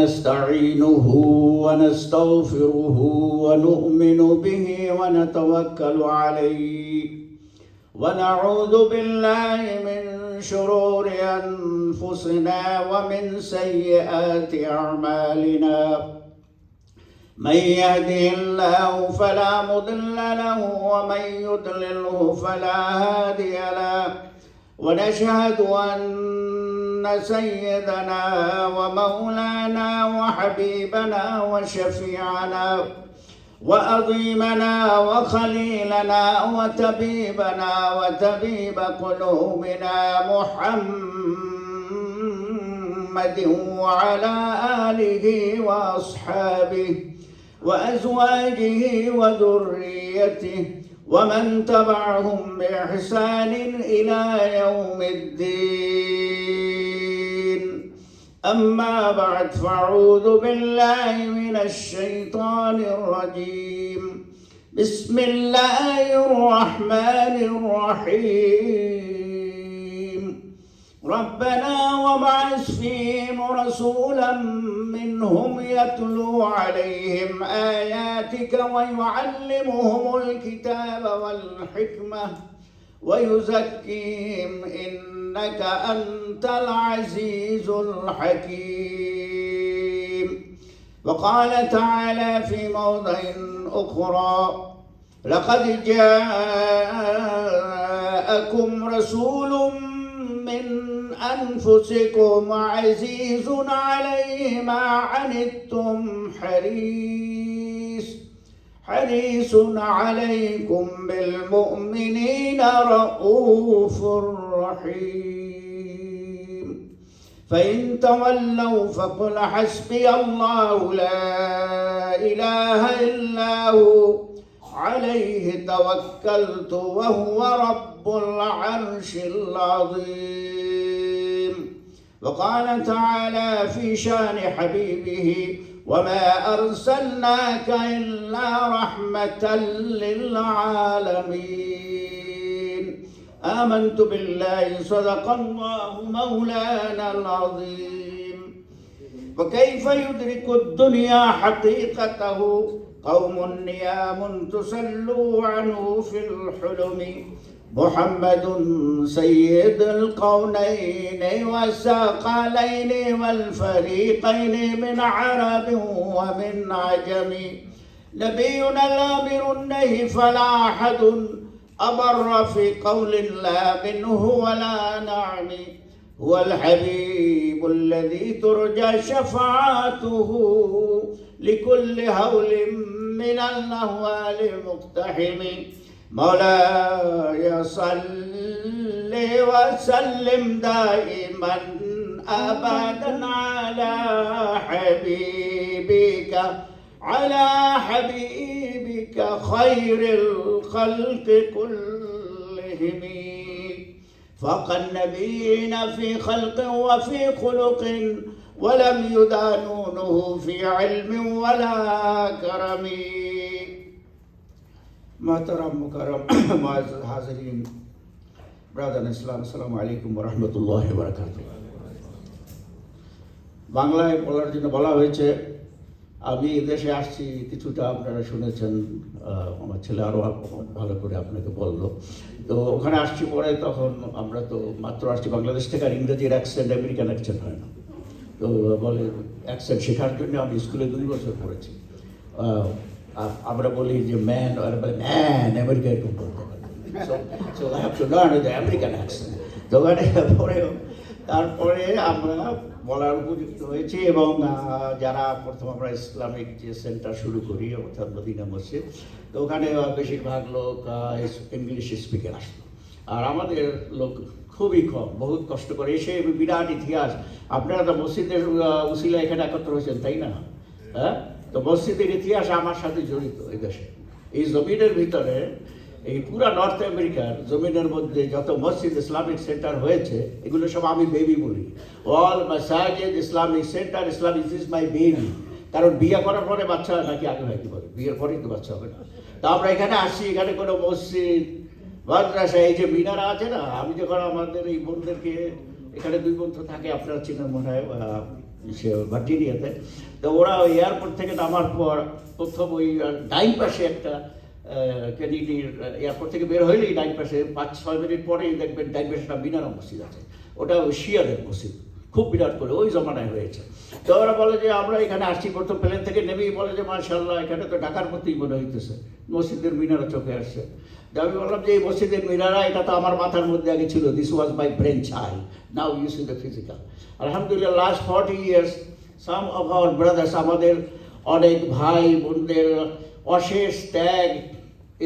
نستعينه ونستغفره ونؤمن به ونتوكل عليه ونعوذ بالله من شرور أنفسنا ومن سيئات أعمالنا من يهده الله فلا مضل له ومن يضلله فلا هادي له ونشهد أن سيدنا ومولانا وحبيبنا وشفيعنا وعظيمنا وخليلنا وطبيبنا وطبيب قلوبنا محمد وعلى آله وأصحابه وأزواجه وذريته ومن تبعهم بإحسان إلى يوم الدين. أما بعد فأعوذ بالله من الشيطان الرجيم. بسم الله الرحمن الرحيم. ربنا وابعث فيهم رسولا منهم يتلو عليهم آياتك ويعلمهم الكتاب والحكمة ويزكيهم إنك أنت العزيز الحكيم. وقال تعالى في موضع أخرى: لقد جاءكم رسول من أنفسكم عزيز عليه ما عنتم حريص عليكم بالمؤمنين رؤوف رحيم. فإن تولوا فقل حسبي الله لا إله إلا هو عليه توكلت وهو رب العرش العظيم. وقال تعالى في شان حبيبه: وما أرسلناك إلا رحمة للعالمين. آمنت بالله صدق الله مولانا العظيم. وكيف يدرك الدنيا حقيقته قوم نيام تسلوا عنه في الحلم. محمد سيد القونين والثقلين والفريقين من عرب ومن عجم. نبينا الامر النهي فلا احد أبر في قول لا منه ولا نعم. هو الحبيب الذي ترجى شفاعته لكل هول من الأهوال مقتحم. مولاي صل وسلم دائما أبدا على حبيبك خير الخلق كلهم. فوق النبيين في خلق وفي خلق ولم يدانونه في علم ولا كرم. محترم मुकरम معزز हाज़रीन, brother इस्लाम, अस्सलामु आलैकुम व रहमतुल्लाहि व बाराकातुहू। বাংলায় বলার জন্য বলা হয়েছে। আমি এদেশে আসছি কিছুটা আপনারা শুনেছেন, আমার ছেলে আরও ভালো করে আপনাকে বললো। তো ওখানে আসছি পরে তখন আমরা তো মাত্র আসছি বাংলাদেশ থেকে, আর ইংরেজির অ্যাকসেন্ট আমেরিকান অ্যাকসেন্ট হয় না। তো বলে অ্যাকসেন্ট শেখার জন্য আমি স্কুলে 2 বছর পড়েছি। আমরা বলি যে ম্যান, আর বলে ম্যান আমেরিকা এরকম বলতে পারে। So I have to learn the American accent. তো তারপরে আমরা বলার উপযুক্ত হয়েছি। এবং যারা প্রথম আমরা ইসলামিক যে সেন্টার শুরু করি অর্থাৎ মদিনা মসজিদ, তো ওখানে বেশিরভাগ লোক ইংলিশ স্পিকার আসতো, আর আমাদের লোক খুবই কম, বহুত কষ্ট করে এসে বিরাট ইতিহাস। আপনারা তো মসজিদের উসিলা এখানে একত্র হয়েছেন, তাই না? হ্যাঁ, তো মসজিদের ইতিহাস আমার সাথে জড়িত। এই দেশে এই জমিনের ভিতরে, এই পুরা নর্থ আমেরিকার জমিনের মধ্যে যত মসজিদ ইসলামিক সেন্টার হয়েছে, এগুলো সব আমি বেবি বলি। অল মাসাজিদ Islamic center, Islamic is my baby. কারণ বিয়ে করার পরে বাচ্চা হয় নাকি আগে হয়, কি বলে, বিয়ের পরেই তো বাচ্চা হবে না। তো আমরা এখানে আসি, এখানে কোনো মসজিদ মাদ্রাসা, এই যে মিনারা আছে না, আমি যখন আমাদের এই বোনদেরকে, এখানে 2 বোন তো থাকে, আপনারা চিনেন মনে হয়, সে ভার্জিনিয়াতে। তো ওরা ওই এয়ারপোর্ট থেকে নামার পর প্রথম ওই ডাইন পাশে একটা কেনেডির এয়ারপোর্ট থেকে বের হইলেই ডাইন পাশে 5-6 মিনিট পরেই দেখবেন ডাইন পাশে একটা মিনারা মসজিদ আছে, ওটা ওই শিয়াদের মসজিদ, খুব বিরাট করে ওই জমানায় হয়েছে। তো ওরা বলে যে আমরা এখানে আসছি, প্রথম প্লেন থেকে নেমেই বলে যে মাশাআল্লাহ এখানে তো ঢাকার মতোই মনে হইতেছে, মসজিদের মিনারা চোখে আসছে। আমি বললাম যে এই মসজিদের মিনারা এটা তো আমার মাথার মধ্যে আগে ছিল, this was my brain child, now you see the physical. আলহামদুলিল্লাহ last 40 years some of our brothers, আমাদের অনেক ভাই বোনদের অশেষ ত্যাগ,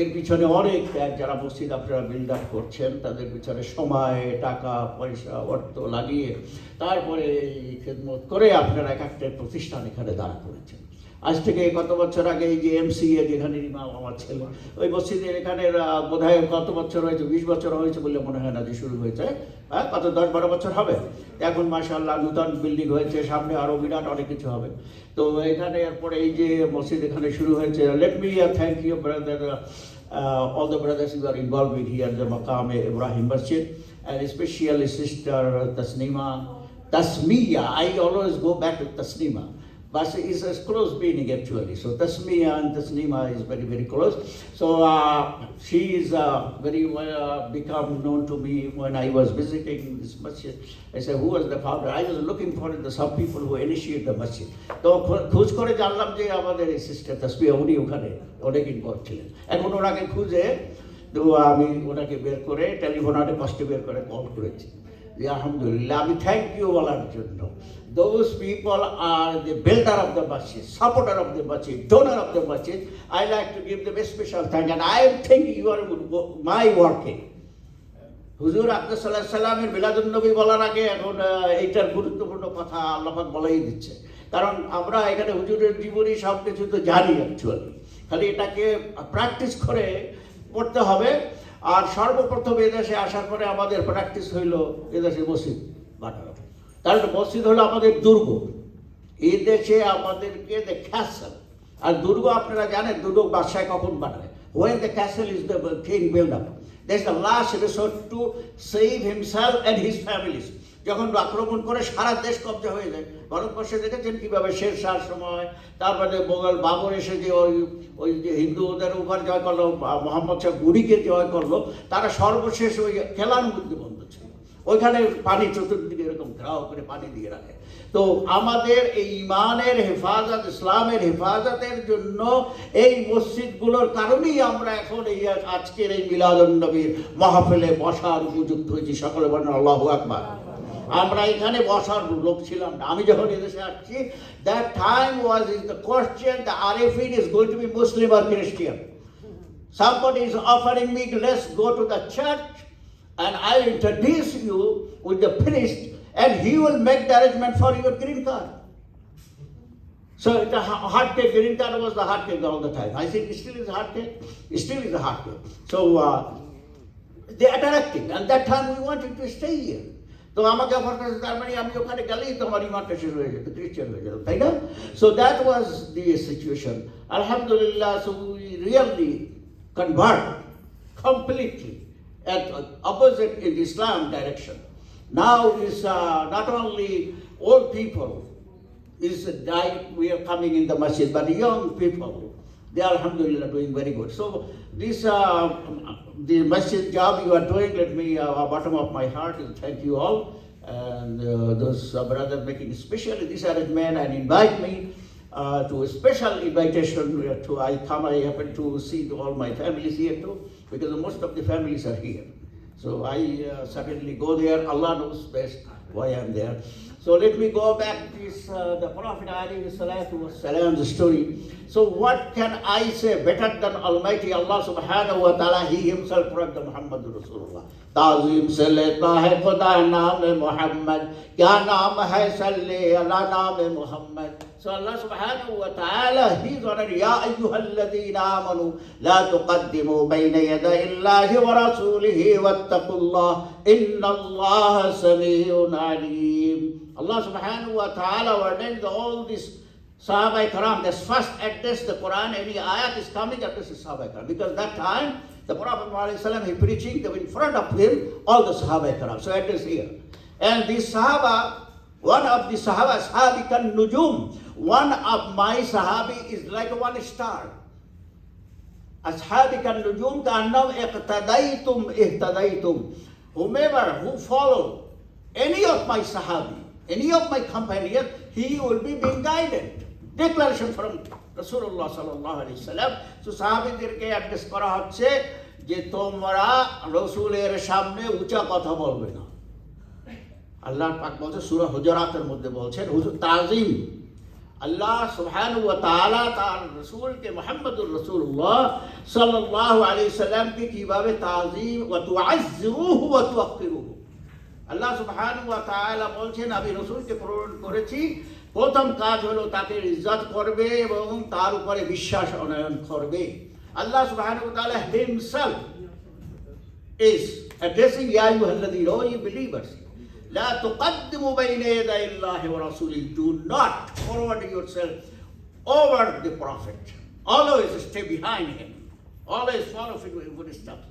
এর পিছনে অনেক ত্যাগ, যারা মসজিদ আপনারা বিল্ড আপ করছেন তাদের পিছনে সময়, টাকা পয়সা, অর্থ লাগিয়ে তারপরে এই খেদমত করে আপনারা এক একটা প্রতিষ্ঠান এখানে দাঁড়া করেছেন। আজ থেকে কত বছর আগে এই যে MCA যেখানে ইমাম আমার ছেলে, ওই মসজিদের এখানে বোধহয় কত বছর হয়েছে, 20 বছর হয়েছে বলে মনে হয় না যে শুরু হয়েছে, হ্যাঁ কত 10-12 বছর হবে। এখন মাশাআল্লাহ নূতন বিল্ডিং হয়েছে, সামনে আরও বিরাট অনেক কিছু হবে। তো এখানে এরপরে এই যে মসজিদ এখানে শুরু হয়েছে, let me thank you brother, all the brothers who are involved with here the Maqam Ibrahim Masjid, and especially sister Tasmiya. I always go back to Tasnima, but it's a close meaning actually. So Tasmiya and Tasnima is very, very close. So she is very well become known to me when I was visiting this masjid. I said, who was the founder? I was looking for some people who initiate the masjid. তো খোঁজ করে জানলাম যে আমাদের এই sister Tasmia উনি ওখানে অনেক ইনভলভ ছিলেন। এখন ওনাকে খুঁজে তো আমি ওনাকে বের করে টেলিফোনাটে কষ্টে বের করে কল করেছি যে আলহামদুলিল্লাহ, আমি থ্যাংক ইউ বলার জন্য। Those people are the builder of the masjid, supporter of the masjid, donor of the masjid. I like to give them a special thank, and I am thinking you are my working. হুজুর আকরাম সাল্লাল্লাহু আলাইহি সাল্লামের মিলাদুন নবী বলার আগে এখন এইটার গুরুত্বপূর্ণ কথা আল্লাহ পাক বলেই দিচ্ছে, কারণ আমরা এখানে হুজুরের জীবনী সব কিছু তো জানি অ্যাকচুয়ালি, খালি এটাকে প্র্যাকটিস করে পড়তে হবে। আর সর্বপ্রথম এদেশে আসার পরে আমাদের প্র্যাকটিস হইল এদেশে মসজিদ বানানো, কারণ মসজিদ হলো আমাদের দুর্গ। এই দেশে আমাদেরকে দ্য ক্যাসেল, আর দুর্গ আপনারা জানেন দুর্গ বাদশাহ কখন বানায়, when the castle is the king build up, that's the last resort to save himself and his families. যখন আক্রমণ করে সারা দেশ কবজা হয়ে যায়। ভারতবর্ষে দেখেছেন কীভাবে শেরশাহর সময়, তারপরে মোগল বাবর এসে যে ওই যে হিন্দুদের উপর জয় করলো, মোহাম্মদ শাহ গুরিকে জয় করলো, তারা সর্বশেষ ওই খেলার মধ্যে বন্ধ ছিল, ওইখানে পানি চতুর্দিকে এরকম ঘেরাও করে পানি দিয়ে রাখে। তো আমাদের এই ইমানের হেফাজত, ইসলামের হেফাজতের জন্য এই মসজিদগুলোর কারণেই আমরা এখন এই আজকের এই মিলাদুন নবীর মাহফিলে বসার উপযুক্ত হয়েছি। সকলে বলেন আল্লাহু আকবার। আমরা এখানে বসার লোক ছিলাম না। আমি যখন এদেশে আসছি, that time was is the question, the Arifin is going to be Muslim or Christian. Somebody is offering me, let's go to the church and I'll introduce you with the priest and he will make the arrangement for your green card. So the hard cake, green card was the hard cake all the time. I think it still is hard cake. It still is a hard cake. So they are attracting, and that time we wanted to stay here. তো আমাকে offer করেছে, তার মানে আমি ওখানে গেলেই তো আমার ইমানটা শেষ হয়ে যেত, খ্রিস্টান হয়ে যেত, তাই না? So that was the situation. আলহামদুলিল্লাহ, so we really convert completely at opposite in Islam direction. Now is not only old people is we are coming in the masjid, but young people, they are alhamdulillah doing very good. So this the masjid job you are doing, let me bottom of my heart and thank you all, and those brothers making especially this arrangement and invite me to a special invitation to I happen to see all my families here too, because most of the families are here. So I certainly go there. Allah knows best why I'm there. So let me go back to this, the Prophet alayhi salatu wassalam's story. So what can I say better than Almighty Allah subhanahu wa ta'ala? He himself brought the Muhammadur Rasulullah. Tazeem से लेता है खुदा नाम मोहम्मद, क्या नाम है सल्ले अला नाम Mohammad. So Allah subhanahu wa ta'ala, He's honored, Ya ayyuhalladhina amanu la tuqaddimu bayna yaday Allahi wa rasulihi wattaqullah inna Allaha sami'un alim. Allah subhanahu wa ta'ala ordained all this Sahaba Ikram. That's first address the Quran, any ayat is coming, address the Sahaba Ikram, because that time the Prophet ﷺ, he preaching, they were in front of him, all the Sahaba Ikram. So address here. And these Sahaba One of the Sahaba, Sahabi kan nujum. One of my Sahabi is like one star. Ashabi kan nujum ka'annahum iqtadaytum ihtadaytum. Whomever who follow any of my Sahabi, any of my companions, he will be being guided. Declaration from Rasulullah sallallahu alaihi wasallam. So সাহাবীদেরকে address করা হচ্ছে যে তোমরা রাসূলের সামনে উঁচা কথা বলবে না। আল্লাহ পাক বলছে সূরা হুজুরাতের মধ্যে বলছেন হুজুর তাজিম। আল্লাহ সুবহানাহু ওয়া তাআলা তার রাসূলকে মুহাম্মদুর রাসূলুল্লাহ সাল্লাল্লাহু আলাইহি সাল্লামকে কিভাবে তাজিম ওয়া তুআজ্জিরুহু ওয়া তুওয়াক্কিরুহু। আল্লাহ সুবহানাহু ওয়া তাআলা বলছেন আমি রাসূলকে প্রেরণ করেছি, প্রথম কাজ হলো তাকে ইজ্জত করবে এবং তার উপরে বিশ্বাস অনয়ন করবে। আল্লাহ সুবহানাহু ওয়া তাআলা himself is addressing ya ayyuhalladhina, O ye believers, la tuqaddimu bayna yaday Allahi wa rasulihi, do not forward yourself over the prophet, always stay behind him, always follow his footsteps.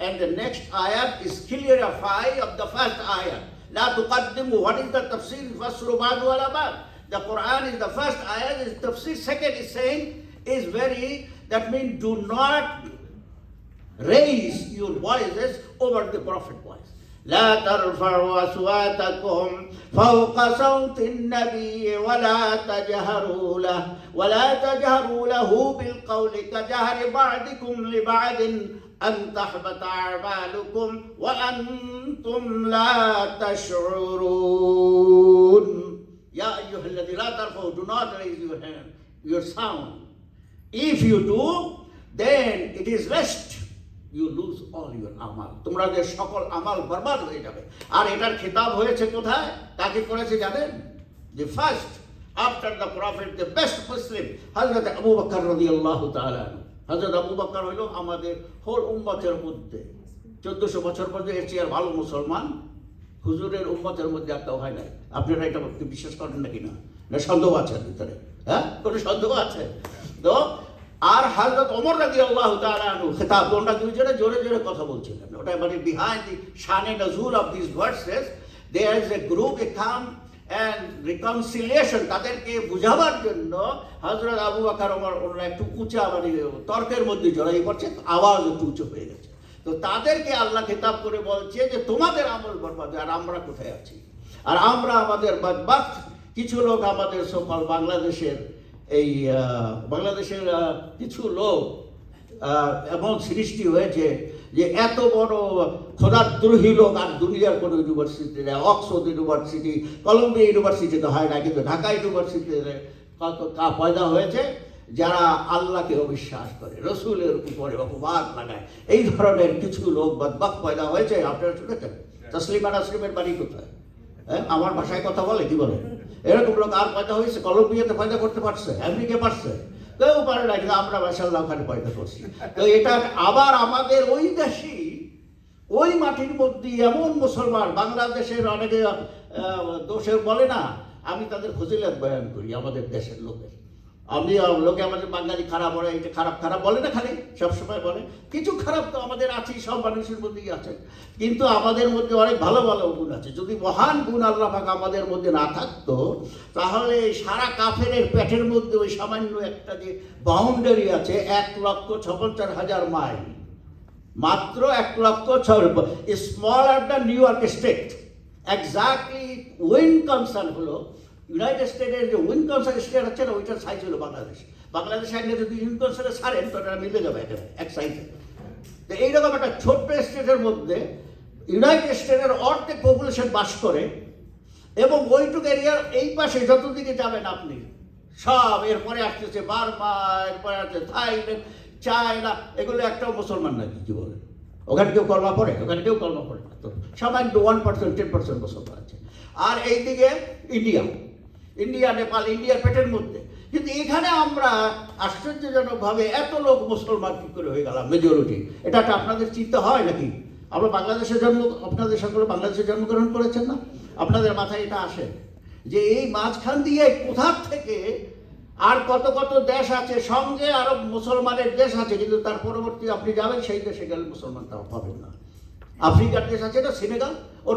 And the next ayat is clarify of the first ayat. La tuqaddimu, what is the tafsir? Fasru ba'du ala ba'd. The Quran is the first ayat, is tafsir. Second is saying, is very, that means do not raise your voices over the prophet voice. لا ترفعوا أصواتكم فوق صوت النبي ولا تجهروا له بالقول كجهر بعضكم لبعض أن تحبط أعمالكم وأنتم لا تشعرون. يا أيها الذين لا ترفعوا, do not raise your hand, your sound. If you do, then it is rest. You lose all your amal. তোমাদের সকল আমাল বরবাদ হয়ে যাবে। আর এটার খেতাব হয়েছে কোথায়? কাকে করেছে জানেন? The first after the prophet, the best Muslim, হযরত আবু বকর রাদিয়াল্লাহু তাআলা। হযরত আবু বকর হলো আমাদের হোল উম্মতের মধ্যে 1400 বছর পর্যন্ত এর চেয়ে ভালো মুসলমান হুজুরের উম্মতের মধ্যে একটা হয় না। আপনারা এটা বিশ্বাস করেন নাকি না? না সন্দেহ আছে ভিতরে? হ্যাঁ, কোনো সন্দেহ আছে? তো আর হযরত ওমর রাদিয়াল্লাহু তাআলা আনহু খেতাব, ওনারা দুইজনে জোরে জোরে কথা বলছিলেন। ওটা মানে বিহাইন্ড দি শানে নজুল of this verses there is a group, a come and reconciliation, তাদেরকে বুঝাবার জন্য হযরত আবু বকর ওমর ওনারা একটু উঁচা মানে তর্কের মধ্যে জড়াই পড়ছে, আওয়াজ একটু উঁচু হয়ে গেছে। তো তাদেরকে আল্লাহ খেতাব করে বলছে যে তোমাদের আমল বরবাদ, আর আমরা কোথায় আছি? আর আমরা আমাদের বদবখত কিছু লোক আমাদের সকল বাংলাদেশের এই বাংলাদেশের কিছু লোক এমন সৃষ্টি হয়েছে যে এত বড় খোদাদ্রোহী লোক আর দুনিয়ার কোনো ইউনিভার্সিটিতে, অক্সফোর্ড ইউনিভার্সিটি, কলম্বিয়া ইউনিভার্সিটিতে হয় না, কিন্তু ঢাকা ইউনিভার্সিটিতে পয়দা হয়েছে যারা আল্লাহকে অবিশ্বাস করে, রসুলের উপরে অপবাদ লাগায়। এই ধরনের কিছু লোক বদবখত পয়দা হয়েছে। আপনারা শুনেছেন তসলিমা নাসরিনের বাড়ি কোথায়? হ্যাঁ, আমার ভাষায় কথা বলে, কি বলে? এরকম লোক আর পয়দা হয়েছে, কলম্বিয়াতে পয়দা করতে পারছে, আমেরিকা পারছে, কেউ পারে না, কিন্তু আমরা মাশাআল্লাহ ওখানে পয়দা করছি। তো এটা আবার আমাদের ওই দেশই, ওই মাটির মধ্যে এমন মুসলমান, বাংলাদেশের অনেকে দোষে বলে না, আমি তাদের ফজিলত বয়ান করি আমাদের দেশের লোকের। আমি লোকে আমাদের বাঙালি খারাপ বলে, এটা খারাপ খারাপ বলে না, খালি সবসময় বলে। কিছু খারাপ তো আমাদের আছেই, সব মানুষের মধ্যেই আছে, কিন্তু আমাদের মধ্যে অনেক ভালো ভালো গুণ আছে। যদি মহান গুণ আল্লাহ পাক আমাদের মধ্যে না থাকতো, তাহলে সারা কাফেরের পেটের মধ্যে ওই সামান্য একটা যে বাউন্ডারি আছে 1,56,000 মাইল, মাত্র 1,06,000, smaller the New York state. Exactly Wisconsin হলো ইউনাইটেড স্টেটের যে উইনকনসিন স্টেট আছে না, ওইটার সাইজ হলো বাংলাদেশ। বাংলাদেশে আগে যদি উইনকনসিনে ছাড়েন তো এটা মিলে যাবে এক সাইজে। তো এইরকম একটা ছোট্ট স্টেটের মধ্যে ইউনাইটেড স্টেটের অর্ধেক পপুলেশন বাস করে, এবং ওইটুকু এরিয়ার এই পাশে যতদিকে যাবেন আপনি সব, এরপরে আসতেছে বার্মা, এরপরে আসছে থাইল্যান্ড, চায়না, এগুলো একটাও মুসলমান নাকি, কি বলে? ওখানে কেউ কলমা পড়ে? ওখানে কেউ কলমা পড়ে না। তো সামান্য 1%, 10% মুসলমান আছে। আর এইদিকে ইন্ডিয়া, নেপাল, ইন্ডিয়ার পেটের মধ্যে। কিন্তু এখানে আমরা আশ্চর্যজনকভাবে এত লোক মুসলমান কী করে হয়ে গেলাম, মেজরিটি। এটা একটা আপনাদের চিন্তা হয় নাকি? আমরা আপনাদের সকলে বাংলাদেশে জন্মগ্রহণ করেছেন না? আপনাদের মাথায় এটা আসে যে এই মাঝখান দিয়ে কোথা থেকে আর কত কত দেশ আছে, সঙ্গে আরো মুসলমানের দেশ আছে, কিন্তু তার পরবর্তী আপনি যাবেন সেই দেশে গেলে মুসলমান তাও পাবেন না। আফ্রিকার দেশ আছে না, সেনেগাল, ওর